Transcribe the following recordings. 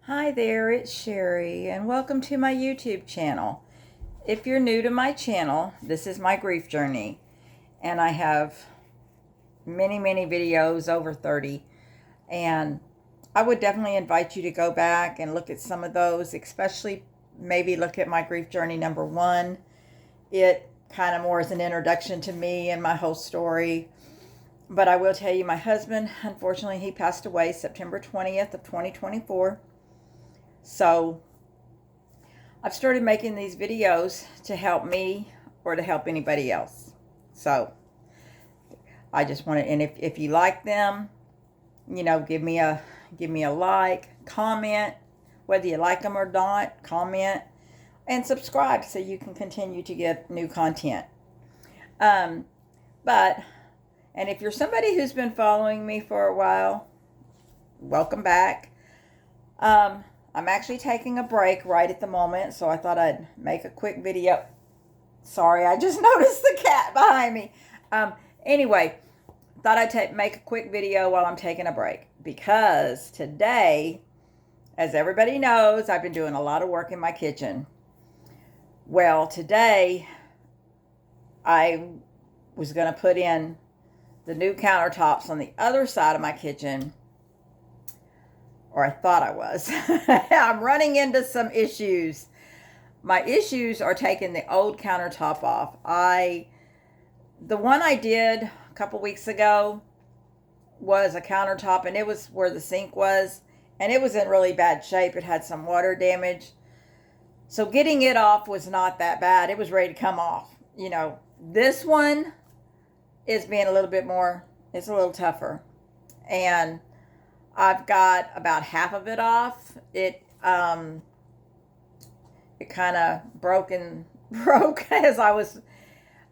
Hi there, it's Sherry, and welcome to my YouTube channel. If you're new to my channel, this is my grief journey, and I have many videos, over 30, and I would definitely invite you to go back and look at some of those, especially maybe look at my grief journey number 1. It kind of more is an introduction to me and my whole story. But I will tell you, my husband, unfortunately, he passed away September 20th of 2024. So I've started making these videos to help me or to help anybody else. So I just want to, and if you like them, give me a like, comment, whether you like them or not, comment and subscribe so you can continue to get new content. But and if you're somebody who's been following me for a while, welcome back. I'm actually taking a break right at the moment, so I thought I'd make a quick video. Sorry, I just noticed the cat behind me. Anyway, thought I'd make a quick video while I'm taking a break, because today, as everybody knows, I've been doing a lot of work in my kitchen. Well, today I was going to put in the new countertops on the other side of my kitchen, or I thought I was. I'm running into some issues. My issues are taking the old countertop off. The one I did a couple weeks ago was a countertop, and it was where the sink was, and it was in really bad shape. It had some water damage. So getting it off was not that bad. It was ready to come off. This one is being a little bit more, it's a little tougher. And I've got about half of it off. It kind of broke as I was,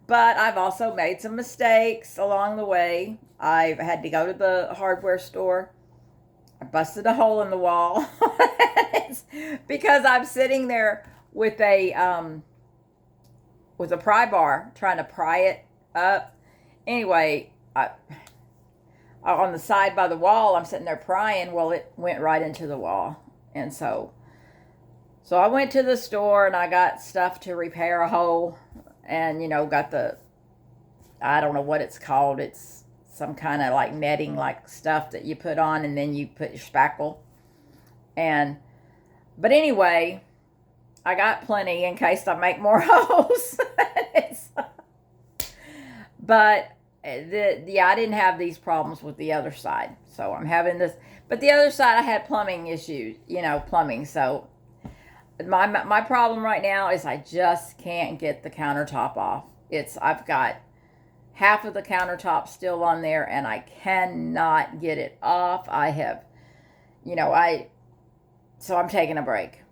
but I've also made some mistakes along the way. I've had to go to the hardware store. I busted a hole in the wall because I'm sitting there with a pry bar trying to pry it up. Anyway, on the side by the wall, I'm sitting there prying. Well, it went right into the wall. And so I went to the store and I got stuff to repair a hole, and, got I don't know what it's called. It's some kind of like netting like stuff that you put on, and then you put your spackle. But anyway, I got plenty in case I make more holes. But I didn't have these problems with the other side. So I'm having this, but the other side I had plumbing issues, plumbing. So my problem right now is I just can't get the countertop off. I've got half of the countertop still on there, and I cannot get it off. So I'm taking a break.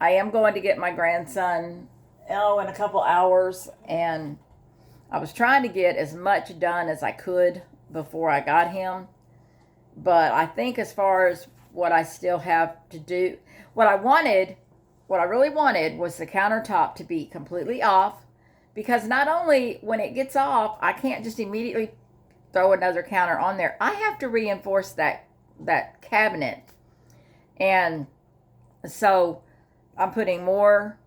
I am going to get my grandson, in a couple hours, and I was trying to get as much done as I could before I got him. But I think as far as what I still have to do, what I really wanted was the countertop to be completely off, because not only when it gets off, I can't just immediately throw another counter on there. I have to reinforce that cabinet. And so I'm putting more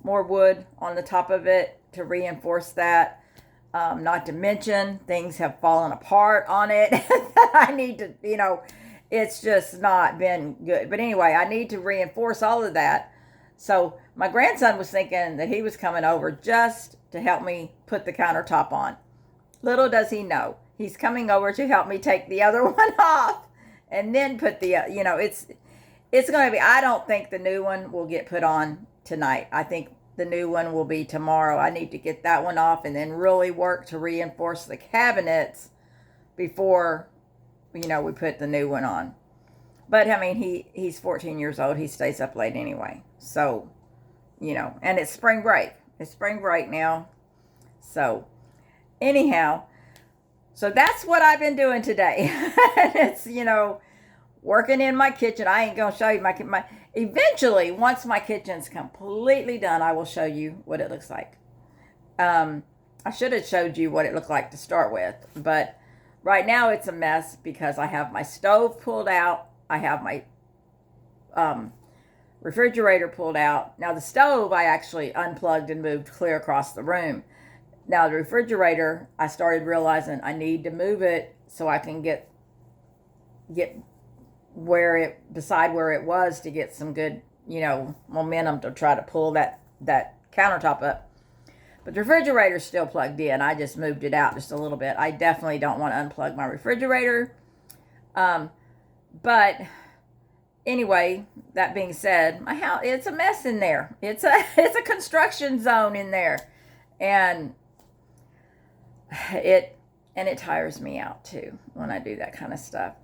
wood on the top of it to reinforce that. Not to mention, things have fallen apart on it. I need to, it's just not been good. But anyway, I need to reinforce all of that. So my grandson was thinking that he was coming over just to help me put the countertop on. Little does he know, he's coming over to help me take the other one off and then put it's going to be, I don't think the new one will get put on tonight. I think the new one will be tomorrow. I need to get that one off and then really work to reinforce the cabinets before, we put the new one on. But I mean, he's 14 years old. He stays up late anyway. So, and it's spring break. It's spring break now. So anyhow, so that's what I've been doing today. It's, working in my kitchen. I ain't going to show you my eventually, once my kitchen's completely done, I will show you what it looks like. I should have showed you what it looked like to start with, but right now it's a mess because I have my stove pulled out I have my refrigerator pulled out. Now the stove I actually unplugged and moved clear across the room. Now the refrigerator, I started realizing I need to move it so I can get where it beside where it was to get some good, momentum to try to pull that countertop up. But the refrigerator's still plugged in. I just moved it out just a little bit. I definitely don't want to unplug my refrigerator. But anyway, that being said, my house, it's a mess in there. It's a construction zone in there. And it tires me out too when I do that kind of stuff.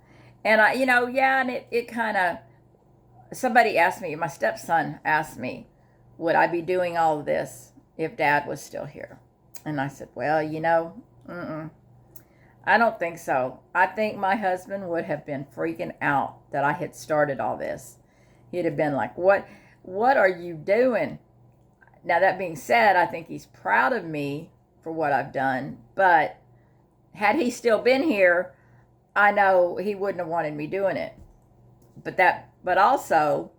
And and it kind of, somebody asked me, my stepson asked me, would I be doing all of this if Dad was still here? And I said, well, I don't think so. I think my husband would have been freaking out that I had started all this. He'd have been like, what are you doing? Now, that being said, I think he's proud of me for what I've done. But had he still been here, I know he wouldn't have wanted me doing it. But also,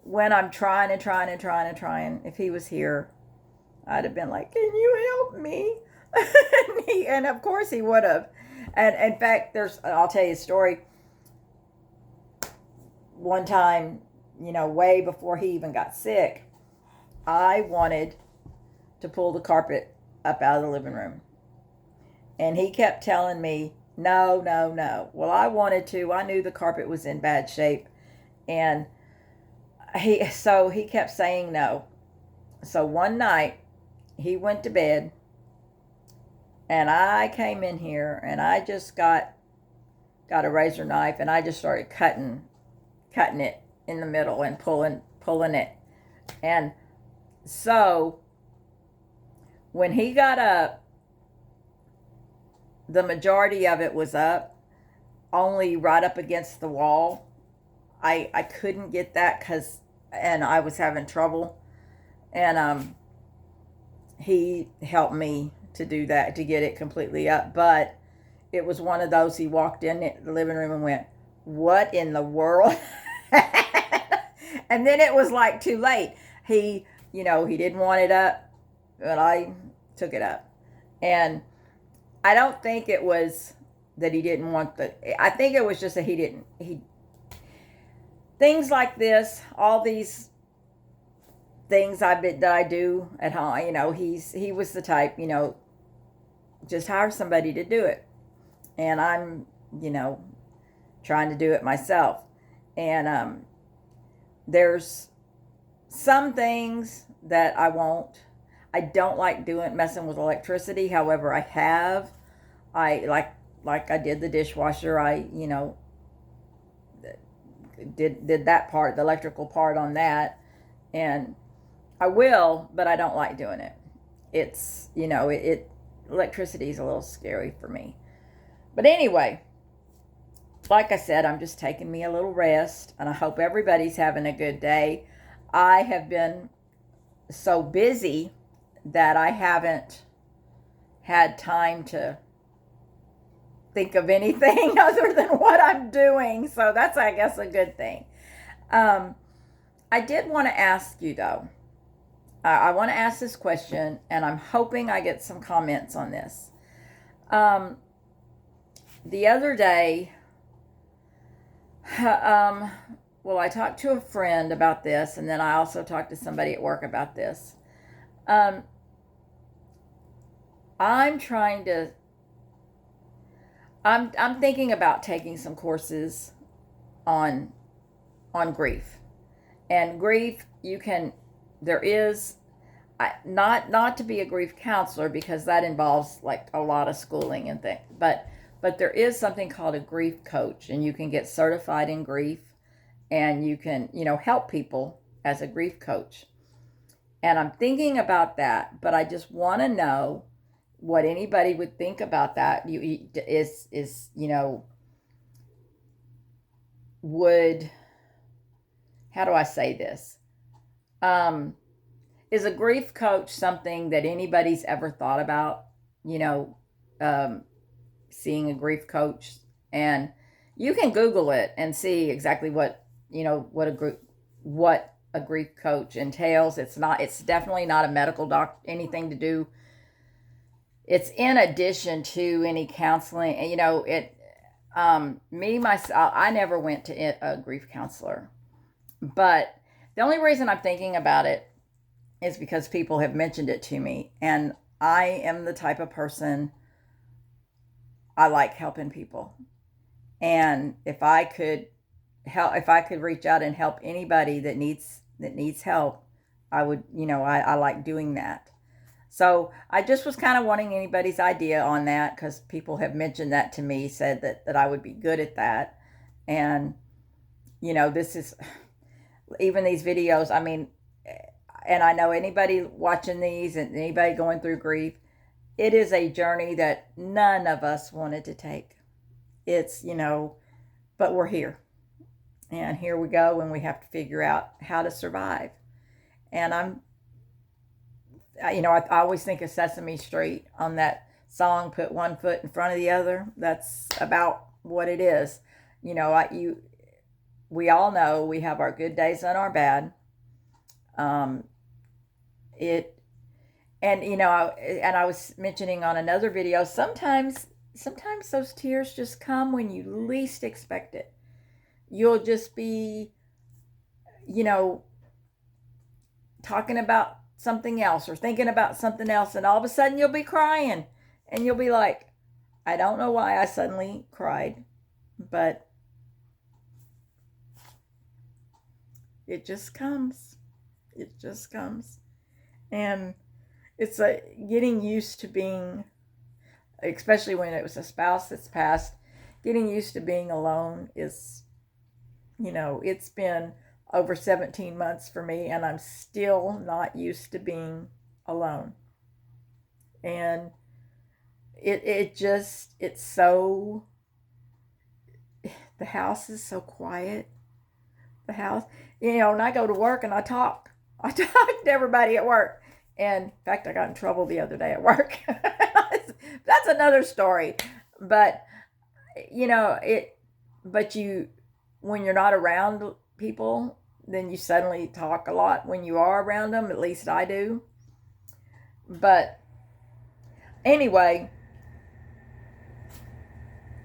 when I'm trying, if he was here, I'd have been like, can you help me? and of course he would have. And in fact, I'll tell you a story. One time, way before he even got sick, I wanted to pull the carpet up out of the living room. And he kept telling me, no. Well, I wanted to. I knew the carpet was in bad shape. And he kept saying no. So one night, he went to bed, and I came in here, and I just got a razor knife, and I just started cutting it in the middle and pulling it. And so when he got up, the majority of it was up, only right up against the wall. I couldn't get that and I was having trouble. And he helped me to do that, to get it completely up. But it was one of those, he walked in the living room and went, what in the world? And then it was like too late. He didn't want it up, but I took it up. And I don't think it was that he didn't want I think it was just that things like this, all these things that I do at home, he was the type, just hire somebody to do it. And I'm, trying to do it myself. And there's some things that I don't like messing with electricity. However, I like I did the dishwasher. I, did that part, the electrical part on that. And I will, but I don't like doing it. It's, electricity is a little scary for me. But anyway, like I said, I'm just taking me a little rest, and I hope everybody's having a good day. I have been so busy that I haven't had time to think of anything other than what I'm doing. So that's, I guess, a good thing. I did want to ask you, though. I want to ask this question, and I'm hoping I get some comments on this. The other day, I talked to a friend about this, and then I also talked to somebody at work about this. I'm thinking about taking some courses on grief. And grief, not to be a grief counselor, because that involves like a lot of schooling and things, but there is something called a grief coach, and you can get certified in grief, and you can, help people as a grief coach. And I'm thinking about that, but I just want to know what anybody would think about that. How do I say this? Is a grief coach something that anybody's ever thought about, seeing a grief coach? And, You can Google it and see exactly what, what a grief coach entails. It's definitely not a medical anything to do. It's in addition to any counseling. And, me, myself, I never went to a grief counselor. But the only reason I'm thinking about it is because people have mentioned it to me. And I am the type of person, I like helping people. And if I could reach out and help anybody that needs help, I would, I like doing that. So I just was kind of wanting anybody's idea on that, because people have mentioned that to me, said that I would be good at that. And, this is, even these videos, I mean, and I know anybody watching these and anybody going through grief, it is a journey that none of us wanted to take. It's, but we're here. And here we go, and we have to figure out how to survive. And I always think of Sesame Street on that song, "Put one foot in front of the other." That's about what it is. We all know we have our good days and our bad. Um, it, and I was mentioning on another video, sometimes those tears just come when you least expect it. You'll just be, talking about something else or thinking about something else, and all of a sudden you'll be crying, and you'll be like, I don't know why I suddenly cried, but it just comes. It just comes. And it's getting used to being, especially when it was a spouse that's passed, getting used to being alone is, it's been over 17 months for me, and I'm still not used to being alone. And it's so, the house is so quiet. The house, and I go to work and I talk to everybody at work. And in fact, I got in trouble the other day at work. That's another story. But, when you're not around people, then you suddenly talk a lot when you are around them. At least I do. But anyway,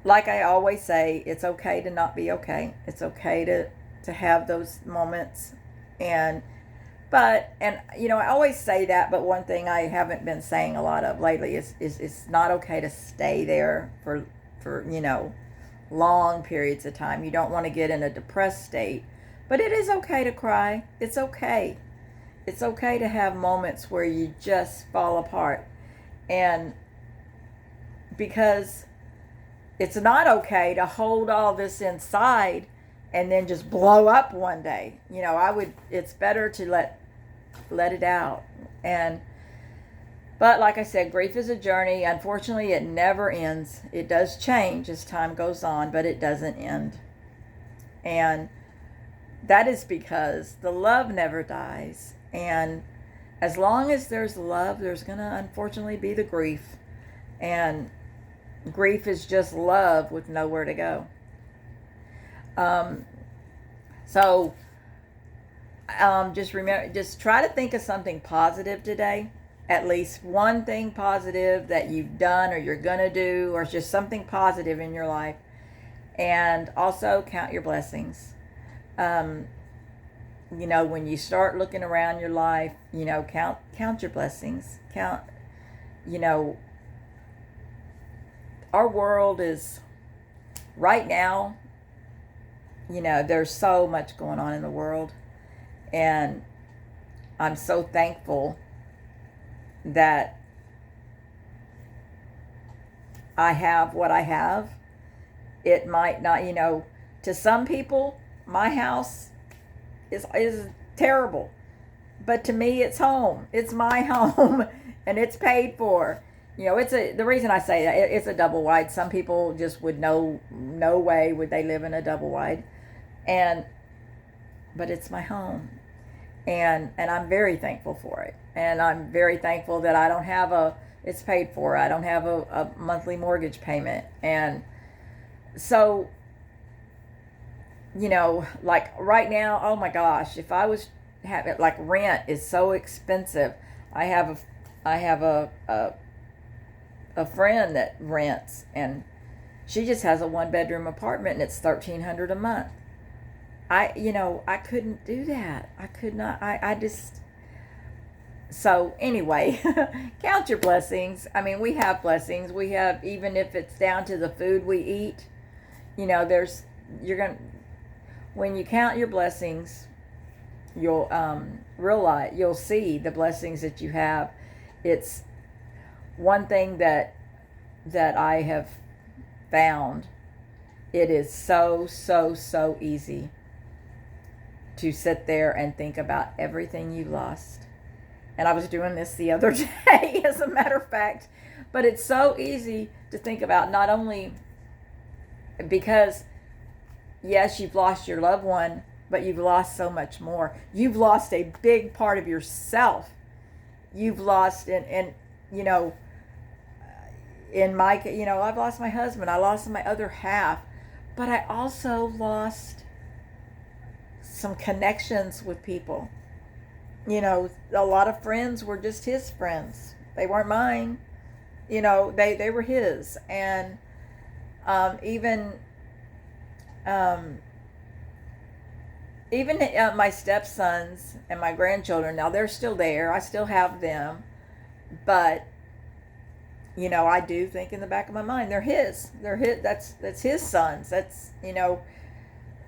like I always say, it's okay to not be okay. It's okay to have those moments. And I always say that, but one thing I haven't been saying a lot of lately is it's not okay to stay there for long periods of time. You don't want to get in a depressed state. But it is okay to cry. It's okay. It's okay to have moments where you just fall apart. And because it's not okay to hold all this inside and then just blow up one day. It's better to let it out. But like I said, grief is a journey. Unfortunately, it never ends. It does change as time goes on, but it doesn't end. And that is because the love never dies. And as long as there's love, there's going to unfortunately be the grief. And grief is just love with nowhere to go. Just try to think of something positive today. At least one thing positive that you've done or you're going to do, or just something positive in your life. And also count your blessings. When you start looking around your life, count your blessings. Our world is, right now, there's so much going on in the world. And I'm so thankful that I have what I have. It might not, to some people, my house is terrible. But to me, it's home. It's my home, and it's paid for. The reason I say that, it's a double wide. Some people just would no way would they live in a double wide. But it's my home. And I'm very thankful for it. And I'm very thankful that I don't have it's paid for. I don't have a monthly mortgage payment. And so like right now, oh my gosh, if I was having, like, rent is so expensive. I have a friend that rents, and she just has a 1 bedroom apartment, and it's $1,300 a month. I couldn't do that. I could not. I just. So anyway, count your blessings. I mean, we have blessings. We have, even if it's down to the food we eat. There's you're gonna when you count your blessings, you'll realize, you'll see the blessings that you have. It's one thing that I have found. It is so, so, so easy to sit there and think about everything you lost. And I was doing this the other day, as a matter of fact. But it's so easy to think about, not only because, yes, you've lost your loved one, but you've lost so much more. You've lost a big part of yourself. You've lost, in my, I've lost my husband. I lost my other half. But I also lost some connections with people. A lot of friends were just his friends. They weren't mine. They were his. And even my stepsons and my grandchildren, now they're still there. I still have them. But, I do think in the back of my mind, they're his. They're his. That's his sons.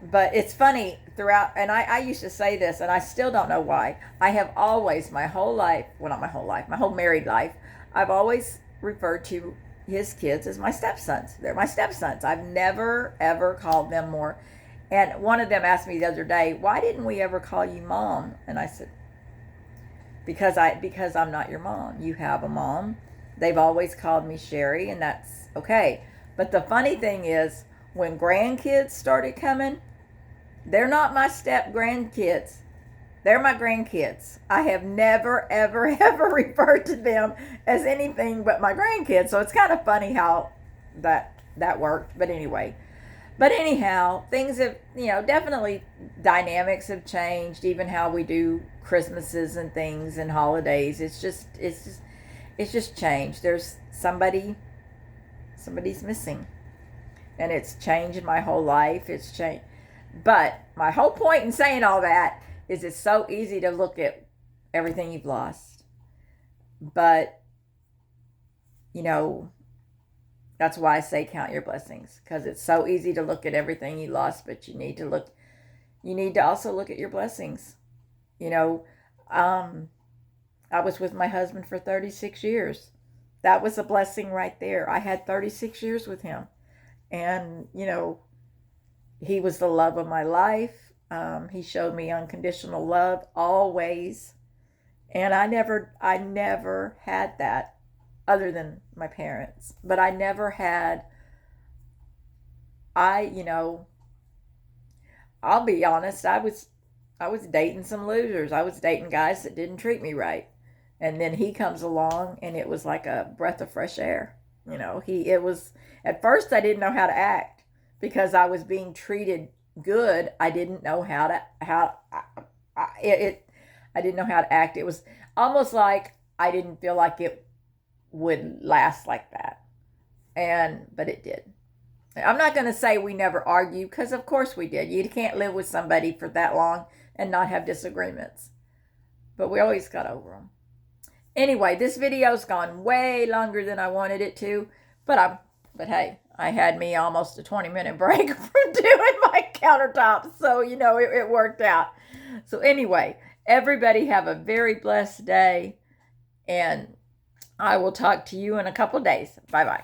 But it's funny throughout, and I used to say this, and I still don't know why. I have always, my whole life, well, not my whole life, my whole married life, I've always referred to his kids as my stepsons. They're my stepsons. I've never, ever called them more. And one of them asked me the other day, why didn't we ever call you mom? And I said, because I'm not your mom. You have a mom. They've always called me Sherry, and that's okay. But the funny thing is, when grandkids started coming, they're not my step grandkids. They're my grandkids. I have never, ever, ever referred to them as anything but my grandkids. So it's kind of funny how that worked. But anyhow, things have, definitely dynamics have changed. Even how we do Christmases and things and holidays. It's just changed. There's somebody's missing. And it's changed my whole life. It's changed. But my whole point in saying all that is, it's so easy to look at everything you've lost. But, that's why I say count your blessings. Because it's so easy to look at everything you lost, but you need to also look at your blessings. I was with my husband for 36 years. That was a blessing right there. I had 36 years with him. And, he was the love of my life. He showed me unconditional love always. And I never had that, other than my parents. But I never had, I'll be honest, I was dating some losers. I was dating guys that didn't treat me right. And then he comes along, and it was like a breath of fresh air. At first I didn't know how to act. Because I was being treated good, I didn't know I didn't know how to act. It was almost like I didn't feel like it would last like that. But it did. I'm not going to say we never argued, because of course we did. You can't live with somebody for that long and not have disagreements. But we always got over them. Anyway, this video's gone way longer than I wanted it to, but hey, I had me almost a 20-minute break from doing my countertops. So, it worked out. So anyway, everybody have a very blessed day. And I will talk to you in a couple days. Bye-bye.